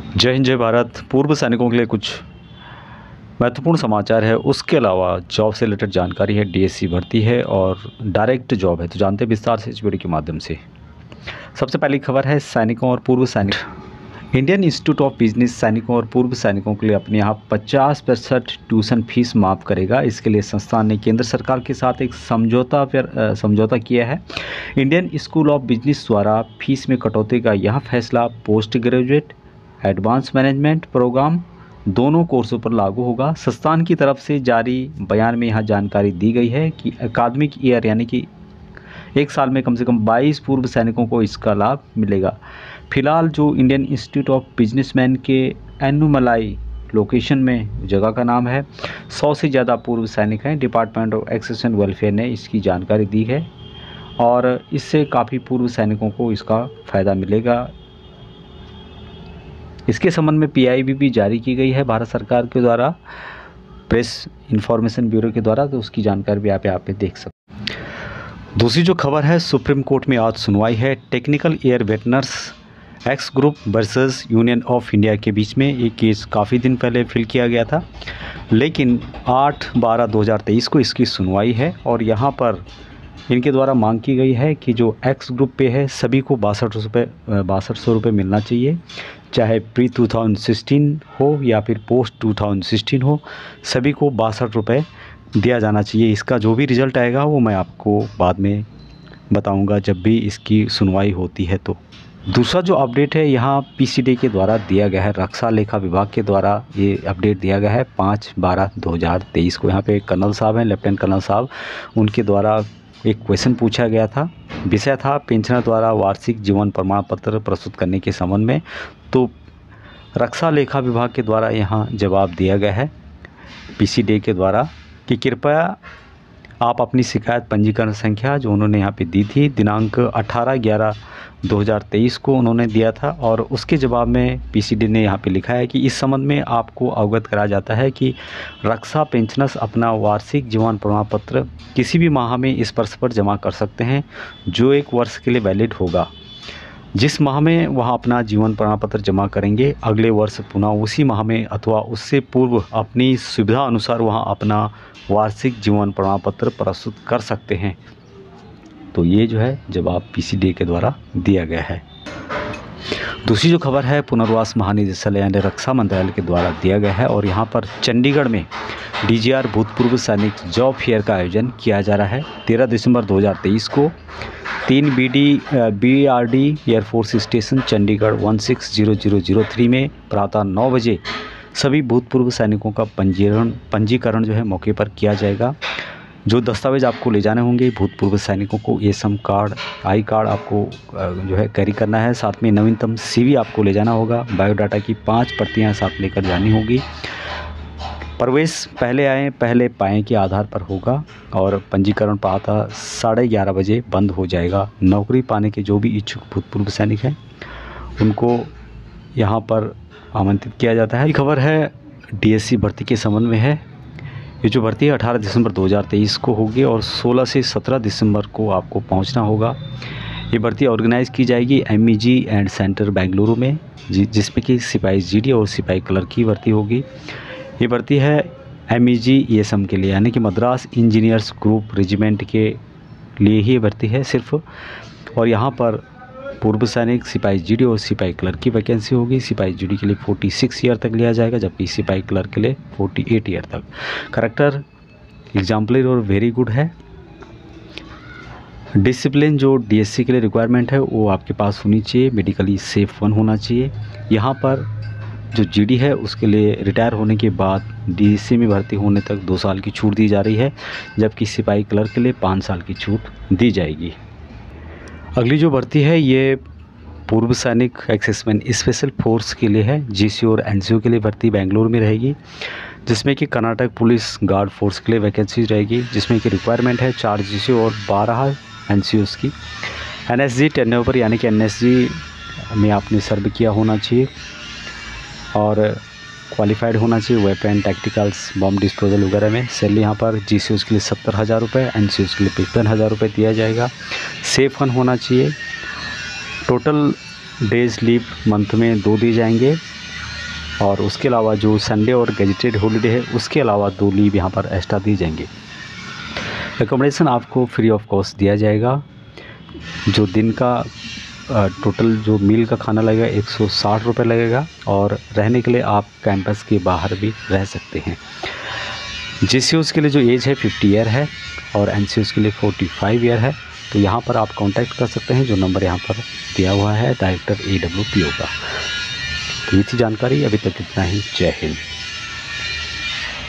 जय हिंद, जय भारत। पूर्व सैनिकों के लिए कुछ महत्वपूर्ण समाचार है, उसके अलावा जॉब से रिलेटेड जानकारी है। डीएससी भर्ती है और डायरेक्ट जॉब है, तो जानते हैं विस्तार से इस वीडियो के माध्यम से। सबसे पहली खबर है सैनिकों और पूर्व सैनिक। इंडियन इंस्टीट्यूट ऑफ बिजनेस सैनिकों और पूर्व सैनिकों के लिए अपने यहाँ 50% ट्यूशन फीस माफ़ करेगा। इसके लिए संस्थान ने केंद्र सरकार के साथ एक समझौता किया है। इंडियन स्कूल ऑफ बिजनेस द्वारा फीस में कटौती का यह फैसला post graduate advance management program दोनों कोर्सों पर लागू होगा। संस्थान की तरफ से जारी बयान में यह जानकारी दी गई है कि अकादमिक ईयर यानी कि एक साल में कम से कम 22 पूर्व सैनिकों को इसका लाभ मिलेगा। फिलहाल जो इंडियन इंस्टीट्यूट ऑफ बिजनेसमैन के एनुमलाई लोकेशन में जगह का नाम है, 100 से ज़्यादा पूर्व सैनिक हैं। Department of access and welfare ने इसकी जानकारी दी है और इससे काफ़ी पूर्व सैनिकों को इसका फ़ायदा मिलेगा। इसके संबंध में पीआईबी भी जारी की गई है भारत सरकार के द्वारा, प्रेस इन्फॉर्मेशन ब्यूरो के द्वारा, तो उसकी जानकारी भी आप यहाँ पे देख सकते हैं। दूसरी जो खबर है, सुप्रीम कोर्ट में आज सुनवाई है। Technical air veterans ex group versus union of India के बीच में एक केस काफ़ी दिन पहले फिल किया गया था, लेकिन 8/12/2023 को इसकी सुनवाई है और यहाँ पर इनके द्वारा मांग की गई है कि जो एक्स ग्रुप पे है सभी को 6200 रुपये मिलना चाहिए, चाहे प्री 2016 हो या फिर पोस्ट 2016 हो, सभी को 62 रुपये दिया जाना चाहिए। इसका जो भी रिज़ल्ट आएगा वो मैं आपको बाद में बताऊंगा जब भी इसकी सुनवाई होती है। तो दूसरा जो अपडेट है यहाँ पीसीडी के द्वारा दिया गया है, रक्षा लेखा विभाग के द्वारा ये अपडेट दिया गया है 5/12/2023 को। यहाँ पे कर्नल साहब हैं, लेफ्टिनेंट कर्नल साहब, उनके द्वारा एक क्वेश्चन पूछा गया था। विषय था पेंशनर द्वारा वार्षिक जीवन प्रमाण पत्र प्रस्तुत करने के संबंध में। तो रक्षा लेखा विभाग के द्वारा यहाँ जवाब दिया गया है पीसीडी के द्वारा कि कृपया आप अपनी शिकायत पंजीकरण संख्या जो उन्होंने यहाँ पे दी थी, दिनांक 18/11/2023 को उन्होंने दिया था, और उसके जवाब में पीसीडी ने यहाँ पे लिखा है कि इस संबंध में आपको अवगत कराया जाता है कि रक्षा पेंशनर्स अपना वार्षिक जीवन प्रमाण पत्र किसी भी माह में इस वर्ष पर जमा कर सकते हैं जो 1 वर्ष के लिए वैलिड होगा। जिस माह में वहाँ अपना जीवन प्रमाण पत्र जमा करेंगे, अगले वर्ष पुनः उसी माह में अथवा उससे पूर्व अपनी सुविधा अनुसार वहाँ अपना वार्षिक जीवन प्रमाण पत्र प्रस्तुत कर सकते हैं। तो ये जो है जवाब पीसीडी के द्वारा दिया गया है। दूसरी जो खबर है पुनर्वास महानिदेशालय यानी रक्षा मंत्रालय के द्वारा दिया गया है और यहाँ पर चंडीगढ़ में डीजीआर भूतपूर्व सैनिक जॉब फेयर का आयोजन किया जा रहा है 13 दिसंबर 2023 को 3 BRD एयरफोर्स स्टेशन चंडीगढ़ 160003 में प्रातः 9 बजे सभी भूतपूर्व सैनिकों का पंजीकरण जो है मौके पर किया जाएगा। जो दस्तावेज आपको ले जाने होंगे भूतपूर्व सैनिकों को, एसएम कार्ड, आई कार्ड आपको जो है कैरी करना है, साथ में नवीनतम CV आपको ले जाना होगा, बायोडाटा की 5 प्रतियाँ साथ लेकर जानी होगी। प्रवेश पहले आए पहले पाएँ के आधार पर होगा और पंजीकरण प्रातः 11:30 बजे बंद हो जाएगा। नौकरी पाने के जो भी इच्छुक भूतपूर्व सैनिक हैं उनको यहाँ पर आमंत्रित किया जाता है। ये खबर है डीएससी भर्ती के संबंध में है। ये जो भर्ती है 18 दिसंबर 2023 को होगी और 16 से 17 दिसंबर को आपको पहुंचना होगा। ये भर्ती ऑर्गेनाइज़ की जाएगी MEG एंड सेंटर बेंगलुरु में, जिसमें कि सिपाही GD और सिपाही क्लर्क की भर्ती होगी। ये भर्ती है MEG ESM के लिए यानी कि मद्रास इंजीनियर्स ग्रुप रेजिमेंट के लिए ही भर्ती है सिर्फ। और यहाँ पर पूर्व सैनिक, सिपाही GD और सिपाही क्लर्क की वैकेंसी होगी। सिपाही GD के लिए 46 ईयर तक लिया जाएगा, जबकि सिपाही क्लर्क के लिए 48 ईयर तक। करैक्टर एग्जाम्पलर और वेरी गुड है। डिसिप्लिन जो DSC के लिए रिक्वायरमेंट है वो आपके पास होनी चाहिए, मेडिकली सेफ 1 होना चाहिए। यहाँ पर जो GD है उसके लिए रिटायर होने के बाद DSC में भर्ती होने तक 2 साल की छूट दी जा रही है, जबकि सिपाही क्लर्क के लिए 5 साल की छूट दी जाएगी। अगली जो भर्ती है ये पूर्व सैनिक एक्सेसमैन स्पेशल फोर्स के लिए है। GC और NCO के लिए भर्ती बेंगलुरु में रहेगी, जिसमें कि कर्नाटक पुलिस गार्ड फोर्स के लिए वैकेंसी रहेगी, जिसमें कि रिक्वायरमेंट है 4 GC और 12 NCOs की। NSG टर्नओवर यानी कि NSG में आपने सर्व किया होना चाहिए और क्वालिफाइड होना चाहिए वेपन, टैक्टिकल्स, बॉम्ब डिस्पोजल वगैरह में। सैलरी यहाँ पर GCOs के लिए 70,000 रुपये, NCOs के लिए 55,000 रुपये दिया जाएगा। सेफ 1 होना चाहिए। टोटल डेज लीव मंथ में 2 दिए जाएंगे और उसके अलावा जो संडे और गेजेटेड हॉलीडे है उसके अलावा 2 लीव यहाँ पर एक्स्ट्रा दी जाएंगे। एकोमोडेशन आपको फ्री ऑफ कॉस्ट दिया जाएगा। जो दिन का टोटल जो मील का खाना लगेगा 160 रुपये लगेगा, और रहने के लिए आप कैंपस के बाहर भी रह सकते हैं। GCOs के लिए जो एज है 50 ईयर है और NCOs के लिए 45 ईयर है। तो यहाँ पर आप कांटेक्ट कर सकते हैं, जो नंबर यहाँ पर दिया हुआ है डायरेक्टर AWPO का। तो ये थी जानकारी, अभी तक इतना ही। जय हिंद।